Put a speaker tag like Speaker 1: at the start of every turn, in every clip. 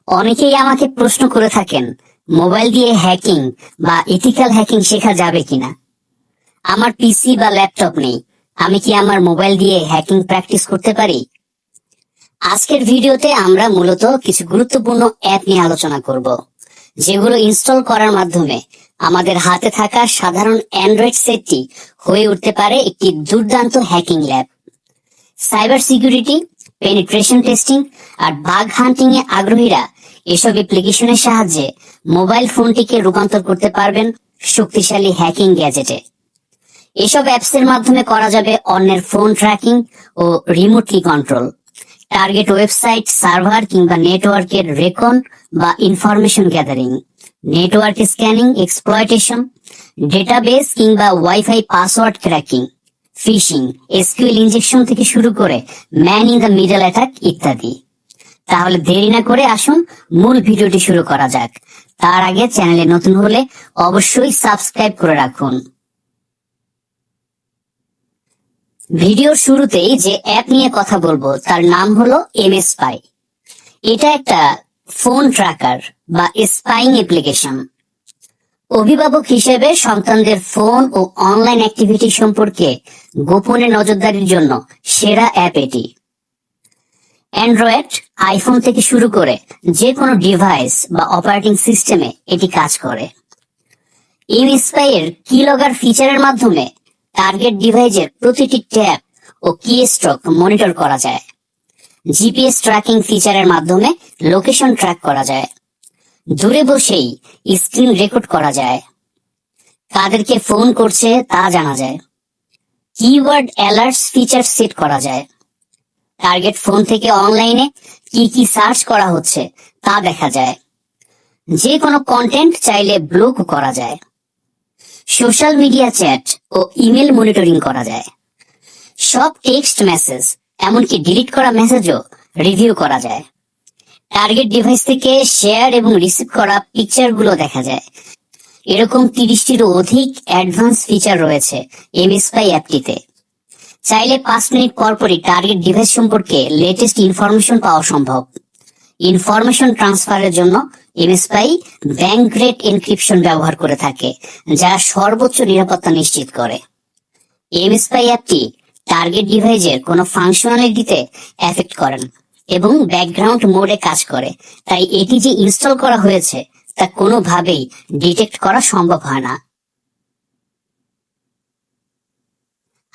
Speaker 1: অনেকেই আমাকে প্রশ্ন করে থাকেন, মোবাইল দিয়ে হ্যাকিং বা এথিক্যাল হ্যাকিং শেখা যাবে কিনা। আমার পিসি বা ল্যাপটপ নেই, আমি কি আমার মোবাইল দিয়ে হ্যাকিং প্র্যাকটিস করতে পারি? আজকের ভিডিওতে আমরা মূলত কিছু গুরুত্বপূর্ণ অ্যাপ নিয়ে আলোচনা করব, যেগুলো ইনস্টল করার মাধ্যমে আমাদের হাতে থাকা সাধারণ অ্যান্ড্রয়েড সেটটি হয়ে উঠতে পারে একটি দুর্দান্ত hacking lab. Cyber security, penetration testing আর বাগ হান্টিং এ আগ্রহীরা এসব অ্যাপ্লিকেশনের সাহায্যে মোবাইল ফোনটিকে রূপান্তর করতে পারবেন শক্তিশালী হ্যাকিং গ্যাজেটে। এসব অ্যাপসের মাধ্যমে করা যাবে অন্যের ফোন ট্র্যাকিং ও remotely control, target website, server কিংবা নেটওয়ার্কের রেকন বা information gathering, network scanning, exploitation, database কিংবা wifi password cracking, phishing, SQL injection থেকে শুরু করে man in the middle attack ইত্যাদি। তাহলে দেরি না করে আসুন মূল ভিডিওটি শুরু করা যাক। তার আগে চ্যানেলে নতুন হলে অবশ্যই সাবস্ক্রাইব করে রাখুন। ভিডিওর শুরুতেই যে অ্যাপ নিয়ে কথা বলবো তার নাম হলো এমএসপাই। এটা একটা ফোন ট্র্যাকার বা স্পাইং অ্যাপ্লিকেশন। অভিভাবক হিসেবে সন্তানদের ফোন ও অনলাইন অ্যাক্টিভিটি সম্পর্কে গোপনে নজরদারির জন্য সেরা অ্যাপ এটি। অ্যান্ড্রয়েড, আইফোন থেকে শুরু করে যে কোনো ডিভাইস বা অপারেটিং সিস্টেমে এটি কাজ করে। এমএসপাই এর কিলগার ফিচারের মাধ্যমে টার্গেট ডিভাইসের প্রতিটি ট্যাব ও কি স্ট্রোক মনিটর করা যায়। জিপিএস ট্র্যাকিং ফিচারের মাধ্যমে লোকেশন ট্র্যাক করা যায়। দূরে বসেই স্ক্রিন রেকর্ড করা যায়। কাদেরকে ফোন করছে তা জানা যায়। কিওয়ার্ড অ্যালার্টস ফিচার সেট করা যায়। টার্গেট ফোন থেকে অনলাইনে কি কি সার্চ করা হচ্ছে তা দেখা যায়। যে কোনো কন্টেন্ট চাইলে ব্লক করা যায়। সোশ্যাল মিডিয়া চ্যাট ও ইমেল মনিটরিং করা যায়। সব টেক্সট মেসেজ, এমনকি ডিলিট করা মেসেজও রিভিউ করা যায়। টার্গেট ডিভাইস থেকে শেয়ার এবং রিসিভ করা পিকচার গুলো দেখা যায়। এরকম 30টিরও অধিক অ্যাডভান্স ফিচার রয়েছে এমএসপাই অ্যাপটিতে। চাইলে 5 মিনিট পরপরই টার্গেট ডিভাইস সম্পর্কে লেটেস্ট ইনফরমেশন পাওয়া সম্ভব। ইনফরমেশন ট্রান্সফারের জন্য এমএসপাই ব্যাংক গ্রেড এনক্রিপশন ব্যবহার করে থাকে, যা সর্বোচ্চ নিরাপত্তা নিশ্চিত করে। এমএসপাই অ্যাপটি টার্গেট ডিভাইসের কোনো ফাংশনালিটিতে এফেক্ট করে না এবং ব্যাকগ্রাউন্ড মোডে কাজ করে, তাই এটি যে ইনস্টল করা হয়েছে তা কোনোভাবেই ডিটেক্ট করা সম্ভব হয় না।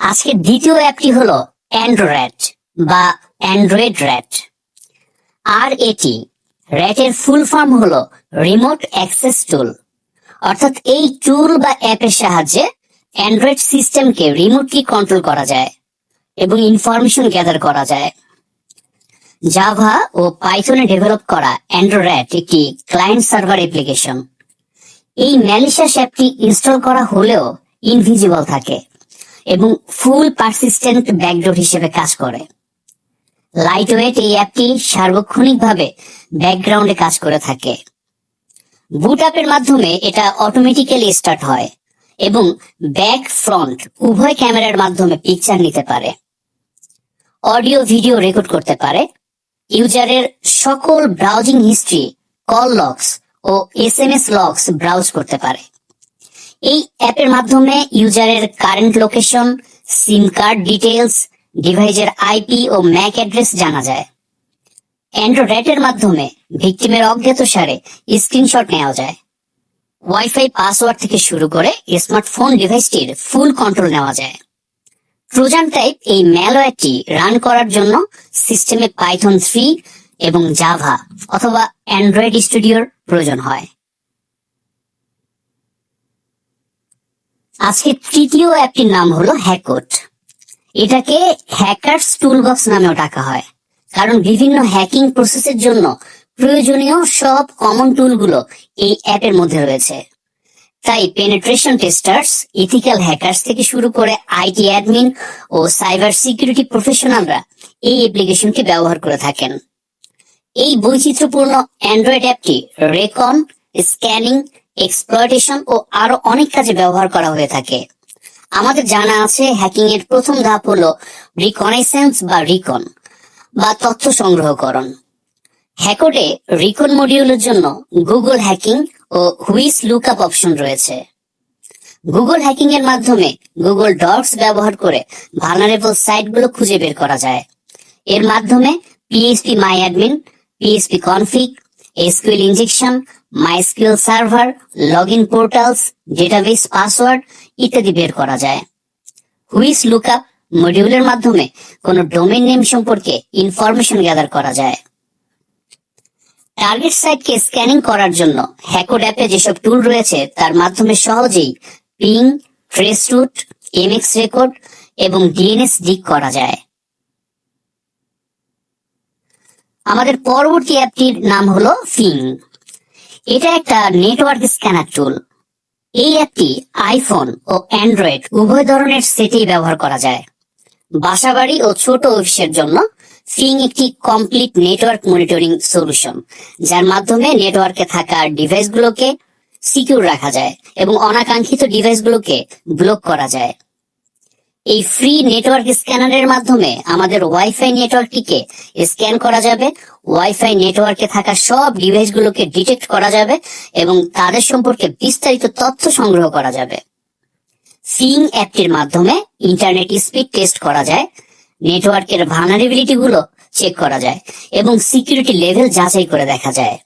Speaker 1: আজকের দ্বিতীয় অ্যাপটি হলো অ্যান্ড্রয়েড বা অ্যান্ড্রয়েড র্যাট। আর এটি র্যাটের ফুল ফর্ম হলো রিমোট অ্যাক্সেস টুল। অর্থাৎ এই টুল বা অ্যাপের সাহায্যে অ্যান্ড্রয়েড সিস্টেমকে রিমোটলি কন্ট্রোল করা যায় এবং ইনফরমেশন গ্যাদার করা যায়। জাভা ও পাইথনে ডেভেলপ করা অ্যান্ড্রয়েড একটি ক্লায়েন্ট সার্ভার অ্যাপ্লিকেশন। এই ম্যালিশিয়াস অ্যাপটি ইনস্টল করা হলেও ইনভিজিবল থাকে এবং ফুল পারসিস্টেন্ট ব্যাকডোর হিসেবে কাজ করে। লাইটওয়েট এই অ্যাপটি সার্বক্ষণিকভাবে ব্যাকগ্রাউন্ডে কাজ করে থাকে। বুট আপের মাধ্যমে এটা অটোমেটিক্যালি স্টার্ট হয় এবং ব্যাক ফ্রন্ট উভয় ক্যামেরার মাধ্যমে পিকচার নিতে পারে। অডিও ভিডিও রেকর্ড করতে পারে। ইউজারের সকল ব্রাউজিং হিস্ট্রি, কল লগস ও এসএমএস লগস ব্রাউজ করতে পারে। এই অ্যাপের মাধ্যমে ইউজারের current location, SIM card details, ডিভাইসের আইপি ও ম্যাক অ্যাড্রেস জানা যায়। অ্যান্ড্রয়েডের মাধ্যমে ভিকটিমের অজ্ঞাতসারে স্ক্রিনশট নেওয়া যায়। ওয়াইফাই পাসওয়ার্ড থেকে শুরু করে স্মার্টফোন ডিভাইসটির ফুল কন্ট্রোল নেওয়া যায়। ট্রোজান টাইপ এই ম্যালওয়্যারটি রান করার জন্য সিস্টেমে পাইথন 3 এবং জাভা অথবা অ্যান্ড্রয়েড স্টুডিওর প্রয়োজন হয়। আজকে তৃতীয় অ্যাপটির নাম হলো হ্যাকোট। এটাকে হ্যাকার্স টুলবক্স নামেও ডাকা হয়, কারণ বিভিন্ন হ্যাকিং প্রসেসের জন্য প্রয়োজনীয় সব কমন টুলগুলো এই অ্যাপের মধ্যে রয়েছে। তাই পেনিট্রেশন টেস্টার্স, ইথিক্যাল হ্যাকার্স থেকে শুরু করে আইটি অ্যাডমিন ও সাইবার সিকিউরিটি প্রফেশনালরা এই অ্যাপ্লিকেশনটি ব্যবহার করে থাকেন। এই বৈচিত্র্যপূর্ণ অ্যান্ড্রয়েড অ্যাপটি রেকন, স্ক্যানিং, এক্সপ্লয়টেশন ও আরো অনেক কাজে ব্যবহার করা হয়ে থাকে। আমাদের জানা আছে হ্যাকিং এর প্রথম ধাপ হলো রিকনেসেন্স বা রিকন বা তথ্য সংগ্রহকরণ। হ্যাকোডে রিকন মডিউলের জন্য গুগল হ্যাকিং ও হুইস লুকআপ অপশন রয়েছে। গুগল হ্যাকিং এর মাধ্যমে গুগল ডক্স ব্যবহার করে ভালনারেবল সাইটগুলো খুঁজে বের করা যায়। এর মাধ্যমে পিএইচপি মাই admin, PHP config, SQL injection, MySQL server, login portals, database password ইত্যাদি বের করা যায়। হুইস লুকআপ মডিউলের মাধ্যমে কোনো ডোমেইন নেম সম্পর্কে ইনফরমেশন গ্যাদার করা যায়। টার্গেট সাইটকে স্ক্যানিং করার জন্য হ্যাকোড অ্যাপে যেসব টুল রয়েছে তার মাধ্যমে সহজেই ping, trace route, MX record এবং ডিএনএস ডিগ করা যায়। আমাদের পরবর্তী অ্যাপটির নাম হলো ফিং। এটা একটা নেটওয়ার্ক স্ক্যানার টুল। এই অ্যাপটি আইফোন ও অ্যান্ড্রয়েড উভয় ধরনের সেটেই ব্যবহার করা যায়। বাসাবাড়ি ও ছোট অফিসের জন্য ফিং একটি কমপ্লিট নেটওয়ার্ক মনিটরিং সলিউশন, যার মাধ্যমে নেটওয়ার্কে থাকা ডিভাইসগুলোকে সিকিউর রাখা যায় এবং অনাকাঙ্ক্ষিত ডিভাইসগুলোকে ব্লক করা যায়। এই ফ্রি নেটওয়ার্ক স্ক্যানারের মাধ্যমে আমাদের ওয়াইফাই নেটওয়ার্কটিকে স্ক্যান করা যাবে, ওয়াইফাই নেটওয়ার্কে থাকা সব ডিভাইসগুলোকে ডিটেক্ট করা যাবে এবং তাদের সম্পর্কে বিস্তারিত তথ্য সংগ্রহ করা যাবে। ফিং অ্যাপটির মাধ্যমে ইন্টারনেট স্পিড টেস্ট করা যায়, নেটওয়ার্কের ভালনারেবিলিটি গুলো চেক করা যায় এবং সিকিউরিটি লেভেল যাচাই করে দেখা যায়।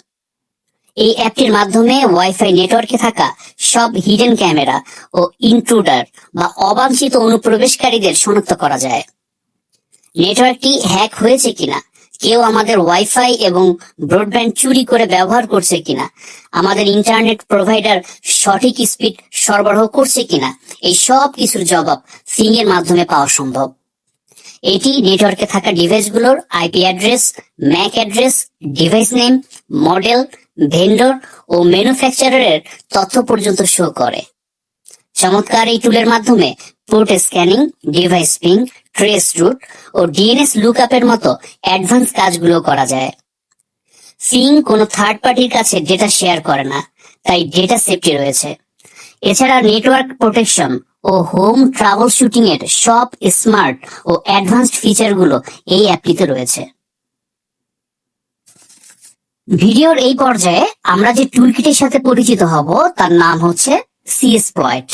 Speaker 1: এই অ্যাপটির মাধ্যমে ওয়াইফাই নেটওয়ার্কে থাকা সব হিডেন ক্যামেরা ও ইন্ট্রুডার বা অবাঞ্ছিত অনুপ্রবেশকারীদের শনাক্ত করা যায়। নেটওয়ার্কটি হ্যাক হয়েছে কিনা, কেউ আমাদের ওয়াইফাই এবং ব্রডব্যান্ড চুরি করে ব্যবহার করছে কিনা, আমাদের ইন্টারনেট প্রোভাইডার সঠিক স্পিড সরবরাহ করছে কিনা, এই সব কিছুর জবাব ফিং এর মাধ্যমে পাওয়া সম্ভব। এটি নেটওয়ার্কে থাকা ডিভাইসগুলোর IP address, MAC address, device name, model, vendor ও ম্যানুফ্যাকচারারের তথ্য পর্যন্ত শো করে। চমৎকার এই টুলের মাধ্যমে port scanning, device ping, trace route ও ডিএনএস লুকআপের মতো অ্যাডভান্স কাজগুলো করা যায়। ফিং কোনো থার্ড পার্টির কাছে ডেটা শেয়ার করে না, তাই ডেটা সেফটি রয়েছে। এছাড়া নেটওয়ার্ক প্রোটেকশন ও হোম ট্রাবল শুটিং এর সব স্মার্ট ও অ্যাডভান্সড ফিচারগুলো এই অ্যাপটিতে রয়েছে। ভিডিওর এই পর্যায়ে আমরা যে টুলকিটের সাথে পরিচিত হব তার নাম হচ্ছে সিএসপ্লয়েট।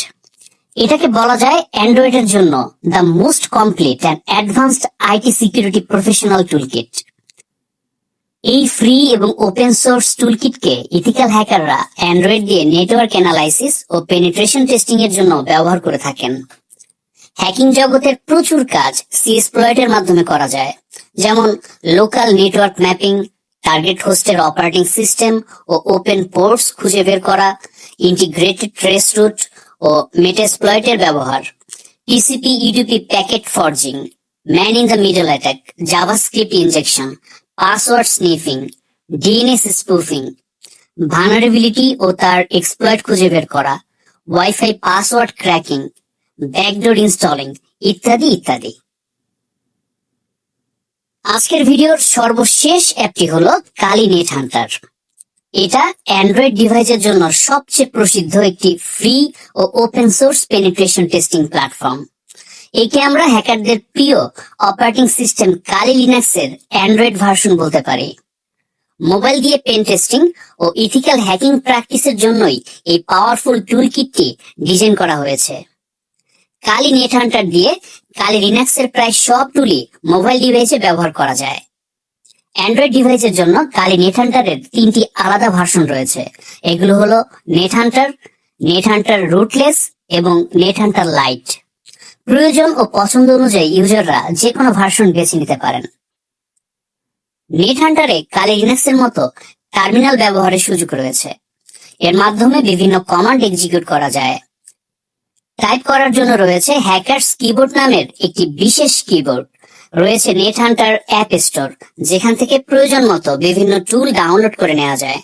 Speaker 1: এটাকে বলা যায় অ্যান্ড্রয়েডের জন্য the most complete and advanced IT security professional toolkit. এই ফ্রি এবং ওপেন সোর্স টুলকিটকে ইথিক্যাল হ্যাকাররা অ্যান্ড্রয়েড দিয়ে নেটওয়ার্ক অ্যানালাইসিস ও পেনিট্রেশন টেস্টিং এর জন্য ব্যবহার করে থাকেন। হ্যাকিং জগতের প্রচুর কাজ সিএসপ্লয়েটের মাধ্যমে করা যায়, যেমন লোকাল নেটওয়ার্ক ম্যাপিং, টার্গেট হোস্টের অপারেটিং সিস্টেম ও ওপেন পোর্টস খুঁজে বের করা, ইন্টিগ্রেটেড ট্রেস রুট ও মেটাস্প্লয়েটের ব্যবহার, TCP UDP packet forging, man in the middle attack, JavaScript injection, password sniffing, DNS spoofing, vulnerability ও তার এক্সপ্লয়েট খুঁজে বের করা, wifi password cracking, backdoor installing ইত্যাদি ইত্যাদি। আজকের ভিডিওর সর্বশেষ অ্যাপটি হলো কালি নেট হান্টার। এটা অ্যান্ড্রয়েড ডিভাইসের জন্য সবচেয়ে প্রসিদ্ধ একটি ফ্রি ও open source penetration testing platform. একে আমরা হ্যাকারদের প্রিয় অপারেটিং সিস্টেম কালি লিনাক্সের অ্যান্ড্রয়েড ভার্সন বলতে পারি। মোবাইল দিয়ে পেন টেস্টিং ও ইথিক্যাল হ্যাকিং প্র্যাকটিসের জন্যই এই পাওয়ারফুল টুল কিটটি ডিজাইন করা হয়েছে। কালি নেট হান্টার দিয়ে কালি লিনাক্সের প্রায় সব টুলই মোবাইল ডিভাইসে ব্যবহার করা যায়। অ্যান্ড্রয়েড ডিভাইসের জন্য কালি নেট হান্টারের 3টি আলাদা ভার্সন রয়েছে। এগুলো হলো নেট হান্টার রুটলেস এবং নেট হান্টার লাইট। প্রয়োজন ও পছন্দ অনুযায়ী ইউজাররা যে কোনো ভার্সন বেছে নিতে পারেন। নেট হান্টারে কালি লিনাক্সের মতো টার্মিনাল ব্যবহারের সুযোগ রয়েছে। এর মাধ্যমে বিভিন্ন কমান্ড এক্সিকিউট করা যায়। টাইপ করার জন্য রয়েছে হ্যাকার্স কিবোর্ড নামের একটি বিশেষ কিবোর্ড। রয়েছে নেট হান্টার অ্যাপ স্টোর, যেখান থেকে প্রয়োজন মতো বিভিন্ন টুল ডাউনলোড করে নেওয়া যায়।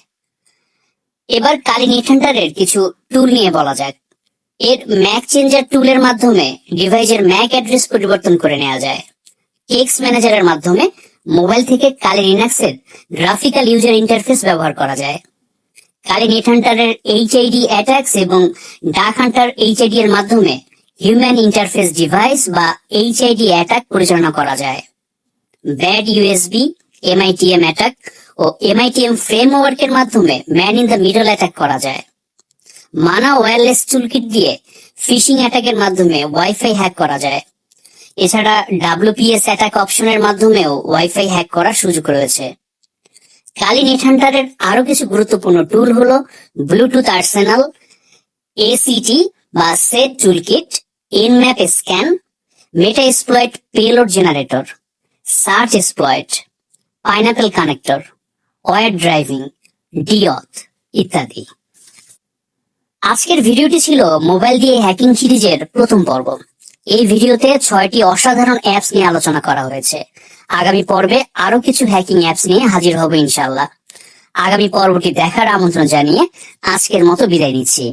Speaker 1: এবার কালি নেট হান্টারের কিছু টুল নিয়ে বলা যাক। এর ম্যাক চেঞ্জার টুলের মাধ্যমে ডিভাইসের ম্যাক অ্যাড্রেস পরিবর্তন করে নেওয়া যায়। কেক্স ম্যানেজারের মাধ্যমে মোবাইল থেকে কালি লিনাক্সের গ্রাফিক্যাল ইউজার ইন্টারফেস ব্যবহার করা যায়। কালি নেট হান্টারের এইচআইডি অ্যাটাকস এবং ডার্ক হান্টার এইচআইডি এর মাধ্যমে হিউম্যান ইন্টারফেস ডিভাইস বা এইচআইডি অ্যাটাক পরিচালনা করা যায়। ব্যাড ইউএসবি, এমআইটিএম অ্যাটাক ও MITM ফ্রেমওয়ার্কের মাধ্যমে man in the middle attack করা যায়। মানা ওয়্যারলেস টুলকিট দিয়ে ফিশিং অ্যাটাকের মাধ্যমে ওয়াইফাই হ্যাক করা যায়। এছাড়া WPS অ্যাটাক অপশনের মাধ্যমেও ওয়াইফাই হ্যাক করার সুযোগ রয়েছে। কালি নেট হান্টারের আরো কিছু গুরুত্বপূর্ণ টুল হলো ব্লুটুথ আর্সেনাল, ACT বা SET toolkit, Nmap scan, meta exploit payload generator, search exploit, pineapple connector, war driving, deauth ইত্যাদি। আজকের ভিডিওটি ছিল মোবাইল দিয়ে হ্যাকিং সিরিজের প্রথম পর্ব। এই ভিডিওতে 6টি অসাধারণ অ্যাপস নিয়ে আলোচনা করা হয়েছে। আগামী পর্বে আরো কিছু হ্যাকিং অ্যাপস নিয়ে হাজির হব ইনশাআল্লাহ। আগামী পর্বটি দেখার আমন্ত্রণ জানিয়ে আজকের মতো বিদায় নিচ্ছি।